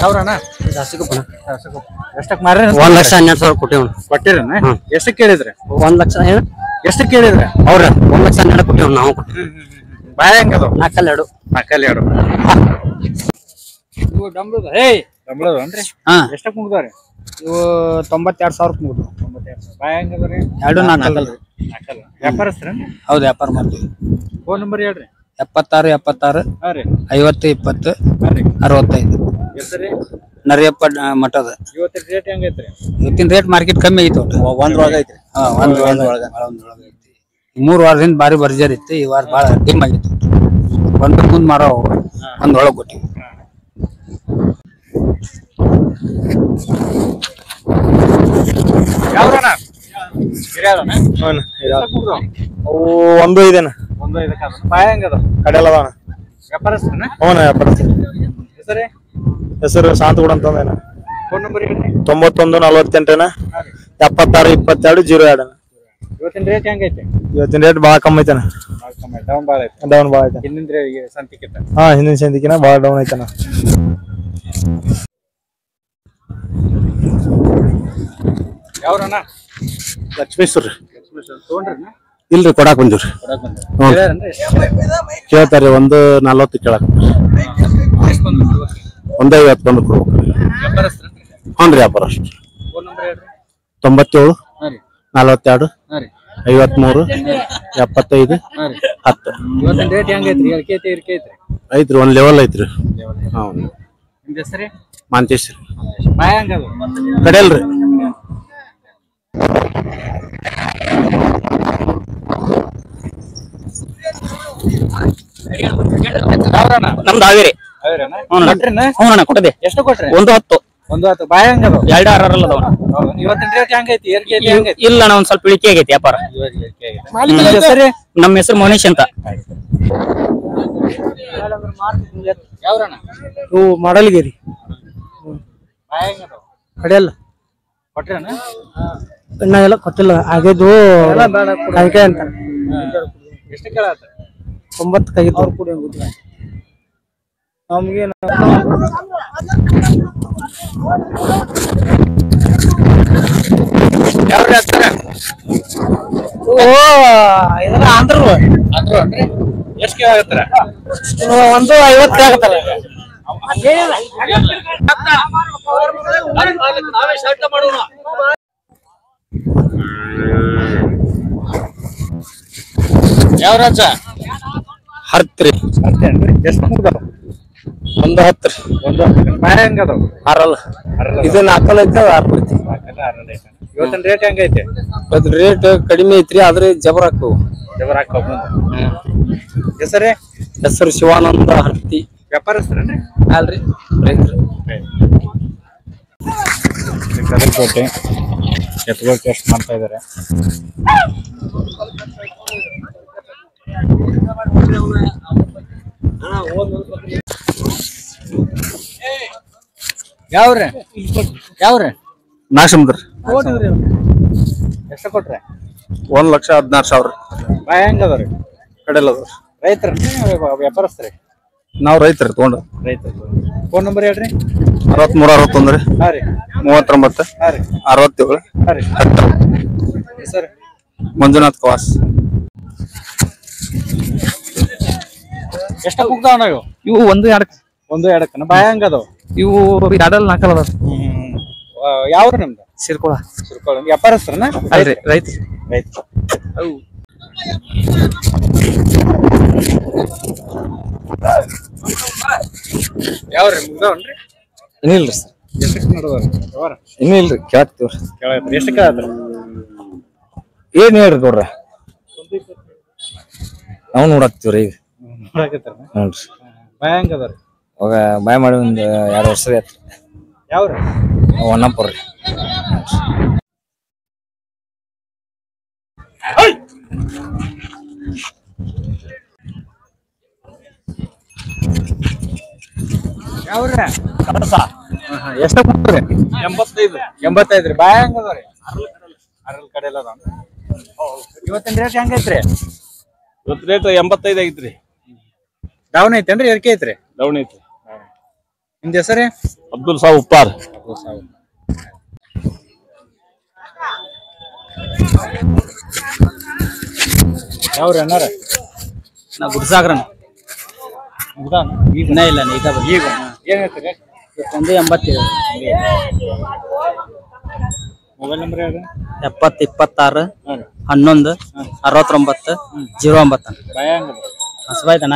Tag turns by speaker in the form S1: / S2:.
S1: ಯಾವ್ರಣ್ಣ? ಎಷ್ಟಕ್ಕೆ ಮಾರ್ರಿ?
S2: 1,12,000 ಕೊಟ್ಟಿವ್.
S1: ಕೊಟ್ಟಿರಣ್ಣ? ಎಷ್ಟಕ್ಕೆ ಕೇಳಿದ್ರಿ?
S2: 1 ಲಕ್ಷ ಏನು?
S1: ಎಷ್ಟಕ್ಕೆ ಕೇಳಿದ್ರಿ?
S2: ಅವ್ರ 1,12,000 ಕೊಟ್ಟಿವ್ ನಾವು.
S1: ಬಾಯ ಹೆಂಗದು?
S2: 4,2.
S1: 4,2. ಇವು ಡಂಬಳದ ಅನ್ರಿ? ಎಷ್ಟಕ್ಕೆ ಮುಗ್ದವ್ರಿ?
S2: ಇವು 92,000 ಮುಗ್ದು.
S1: 92,000. ಬಾಯ ಹೆಂಗದ್ರಿ?
S2: 2 4
S1: ವ್ಯಾಪಾರಸ್ತ್ರ?
S2: ಹೌದು, ವ್ಯಾಪಾರ ಮಾಡ್ತೀವಿ.
S1: ಫೋನ್ ನಂಬರ್ ಹೇಳ್ರಿ.
S2: 76 76 50 20 65.
S1: ಹೆಸರಿ
S2: ನರಿಯಪ್ಪ ಮಠದ.
S1: ಇವತ್ತಿನ ರೇಟ್ ಹೆಂಗೈತ್ರಿ?
S2: ಇವತ್ತಿನ ರೇಟ್ ಮಾರ್ಕೆಟ್ ಕಮ್ಮಿ ಐತಿ.
S1: ಒಂದ್ರೊಳಗ ಐತ್ರಿ.
S2: ಐತಿ. 3 ವಾರದಿಂದ ಬಾರಿ ಬರ್ಜರ್ ಇತ್ತು. ಈ ವಾರ ಬಾಳ ಡಿಮ್ ಆಗಿತ್ತು. ಒಂದ್ ಮುಂದ್ ಮಾರೋ ಒಂದೊಳಗೆ ಕೊಟ್ಟಿವಿ.
S1: ಯಾವ್ರಣ್ಣ?
S3: ಅವು 1,5
S1: ಬಾಯ ಹೆಂಗದ?
S3: ಕಡೆಯಲ್ಲ ಅದಾವಣ.
S1: ವ್ಯಾಪಾರಸ್ತ್ರನ?
S3: ವ್ಯಾಪಾರಸ್ಥ.
S1: ಹೆಸರೇ?
S3: ಹೆಸರು ಶಾಂತಗೌಡ ಅಂತಂದೇನ.
S1: ಫೋನ್ ನಂಬರ್ ಹೇಳ್ರಿ.
S3: 91 48 76 22 02.
S1: ಇವತ್ತಿನ ರೇಟ್ ಹೆಂಗೈತಿ?
S3: ಇವತ್ತಿನ ರೇಟ್ ಬಾಳ ಕಮ್ಮಿ ಐತನ.
S1: ಡೌನ್ ಬಾಳ ಐತಿ.
S3: ಡೌನ್ ಬಾಳ ಐತೆ.
S1: ಹಿಂದಿನ ಸಂತಿಕಿತ.
S3: ಹಿಂದಿನ ಸಂತಿಕಿನ ಬಾಳ ಡೌನ್ ಐತನ.
S1: ಯಾವ್ರಣ್ಣ?
S3: ಲಕ್ಷ್ಮೇಶ್ವರ.
S1: ತಗೊಂಡ್ರಣ್ಣ?
S3: ಇಲ್ರಿ, ಕೊಡಾಕ್ ಬಂದಿವ್ರಿ. ಕೇಳ್ತಾರಿ. 1,40 ಕೇಳಕ್. 1,50 ಬಂದು ಕೊಡ್ಬೇಕು. ಹ್ಞೂ ರೀ, ವ್ಯಾಪಾರ ಅಷ್ಟು. 97 42 53 75 10.
S1: ಇವತ್ತಿನ ರೇಟ್ ಹೆಂಗೈತ್ರಿ?
S3: ಐತ್ರಿ, ಒಂದ್ ಲೆವೆಲ್ ಐತ್ರಿ. ಹೌದು.
S1: ನಿಮ್ದು ಹೆಸರೇ?
S3: ಮಾಂತೇಶ್ವರಿ.
S1: ಬಾಯ ಹೆಂಗದು?
S3: ಕಡೆಯಲ್ರಿ.
S2: ನಮ್ದು ಹಾವೇರಿ. ಹ್ಞೂ ಕೊಟ್ಟದೆ.
S1: ಎಷ್ಟು ಕೊಟ್ರಿ?
S2: 1,10.
S1: 1,10. ಬಾಯ ಹೆಂಗದು?
S2: 2,6 ಅದಾವ.
S1: ಇವತ್ತಿನ ರೇಟ್ ಹೆಂಗೈತಿ?
S2: ಇಲ್ಲ, ನಾ ಒಂದ್ ಸ್ವಲ್ಪ ಇಳಿಕೆ ಆಗೈತಿ ವ್ಯಾಪಾರ. ನಮ್ಮ ಹೆಸರು ಮೌನೇಶ್ ಅಂತ.
S1: ಯಾವ್ರಣ್ಣ?
S2: ಇವು ಮಾಡಲ್ಗಿರಿ.
S1: ಬಾಯ ಹೆಂಗದು?
S2: ಕಡೆಯಲ್ಲ.
S1: ಕೊಟ್ರಣ್ಣ?
S2: ಇನ್ನ ಎಲ್ಲ ಕೊಟ್ಟಿಲ್ಲ. ಆಗಿದ್ದು ಕಾಯ್ಕಾಯಿ ಅಂತ.
S1: ಎಷ್ಟು ಕೇಳತ್ತ?
S2: 9 ಕೈದು. ಅವ್ರು ಕೂಡ ನಮ್ಗೆ
S1: ಯಾವ್ರಿ ಹಾಕ್ತಾರ?
S2: ಇದೆಲ್ಲ ಆಂಧ್ರ.
S1: ಎಷ್ಟು ಕೇಳಾಗತ್ತಾರ?
S2: 1,50 ಆಗತ್ತಾರ.
S1: ಯಾವ ರಾಜ?
S3: ಹರ್ತ್ರಿ.
S1: ಎಷ್ಟು ಮುಗ್ದಾವ?
S3: 1,10.
S1: ಬಾಯ ಹೆಂಗದಾವ?
S3: 6. ಇದು 4 ಐತೆ, 6 ಐತಿ.
S1: ಇವತ್ತಿನ ರೇಟ್ ಹೆಂಗೈತೆ?
S3: ಅದ್ರ ರೇಟ್ ಕಡಿಮೆ ಐತ್ರಿ, ಆದ್ರೆ ಜಬರ್ ಹಾಕವು.
S1: ಜಬರ್ ಹಾಕವ್. ಹೆಸರೇ?
S3: ಹೆಸರು ಶಿವಾನಂದ ಹರ್ತಿ.
S1: ವ್ಯಾಪಾರಸ್ತ್ರನ್ರಿ?
S3: ಅಲ್ರಿ, ರೈತರು.
S1: ಕದಲ್ಕೋಟೆ ಎತ್ಗೋಲ್ ಟೆಸ್ಟ್ ಮಾಡ್ತಾ ಇದಾರೆ. ಯಾವ್ರೆ?
S3: ನಾಶಮದ್ರ.
S1: ಎಷ್ಟು ಕೊಟ್ರೆ?
S3: 1,16,000.
S1: ಬಾಯ ಹೆಂಗದವ್ರಿ?
S3: ಕಡೆಯಲ್ಲ.
S1: ರೈತರ ವ್ಯಾಪಾರಸ್ತ್ರಿ?
S3: ನಾವು ರೈತರಿ ತಗೊಂಡು.
S1: ರೈತರ. ಫೋನ್ ನಂಬರ್ ಹೇಳ್ರಿ.
S3: 63 61
S1: ಹಾ ರೀ
S3: 39
S1: ಹಾ ರೀ
S3: 67
S1: ಹಾ ರೀ
S3: 10.
S1: ಸರ್
S3: ಮಂಜುನಾಥ್ ಕವಾಸ್.
S1: ಎಷ್ಟು ಮುಗ್ದಾವ ನಾವು?
S2: ಇವು 1-2
S1: ಬಾಯ ಹಂಗದವ?
S2: ಇವು 2-4 ಅದಾವ.
S1: ಯಾವ್ದು ನಿಮ್ದು?
S2: ಸಿರ್ಕೊಳ.
S1: ವ್ಯಾಪಾರಸ್ಥರನ?
S2: ಅಲ್ರಿ, ರೈತ.
S1: ಯಾವ್ರಿ ಮುಗ್ದಾವನ್ರಿ?
S3: ಇನ್ನಿಲ್ರಿ ಸರ್.
S1: ಎಷ್ಟಕ್ಕೆ ನೋಡೋದ್ರಿ ವ್ಯವಹಾರ?
S3: ಇನ್ನೂ ಇಲ್ರಿ, ಕೇಳ್ತೀವ್ರಿ.
S1: ಎಷ್ಟು ಕೇಳತ್ರಿ?
S3: ಏನ್ ಹೇಳ್ರಿ ನೋಡ್ರಿ, ನಾವು ನೋಡಾಕ್ತಿವ್ರಿ ಈಗ.
S1: ನೋಡಕತ್ತಾರ?
S3: ನೋಡ್ರಿ.
S1: ಬಾಯ ಹಂಗದವ್ರಿ?
S3: ಅವಾಗ ಬಾಯ್ ಮಾಡಿ 2 ವರ್ಷ ಆಯ್ತು.
S1: ಯಾವ್ರಿ?
S3: ಹೊನ್ನಾಪುರ ರೀ.
S1: ಯಾವ್ರಿ?
S3: ಎಷ್ಟ ಕೊಡ್ತೀರಿ?
S1: 85 ರೀ. ಬಾಯ ಹಂಗದವ್ರಿ? ಅರಲ್ ಕಡೆ ಎಲ್ಲ ಅದಾವ. ಇವತ್ತಿನ ರೇಟ್ ಹೆಂಗೈತ್ರಿ?
S3: ಇವತ್ತು ರೇಟ್ 85 ಐತ್ರಿ.
S1: ಡೌನ್ ಐತೇನ್ರಿ ಏರಿಕೆ ಐತ್ರಿ? ಲವಣಿ ಐತಿ. ನಿಮ್ದ ಹೆಸರೇ?
S3: ಅಬ್ದುಲ್ ಸಾಬ್ ಉಪ್ಪಾರ್.
S1: ಯಾವ್ರಿ ಅಣ್ಣಾರ?
S2: ನಾ ಗುಡ್ಸಾಗ್ರನ್
S1: ಈಗ
S2: ಇಲ್ಲ ಈಗ
S1: ಏನ್ ಹೇಳ್ತೀರಿ?
S2: 187
S1: ಮೊಬೈಲ್ ನಂಬರ್ ಯಾವ್ದು?
S2: 70 26 11 69 09.
S1: ಬಾಯ ಹಂಗದ?
S2: ಹಸುವಾಯ್ತಣ್ಣ.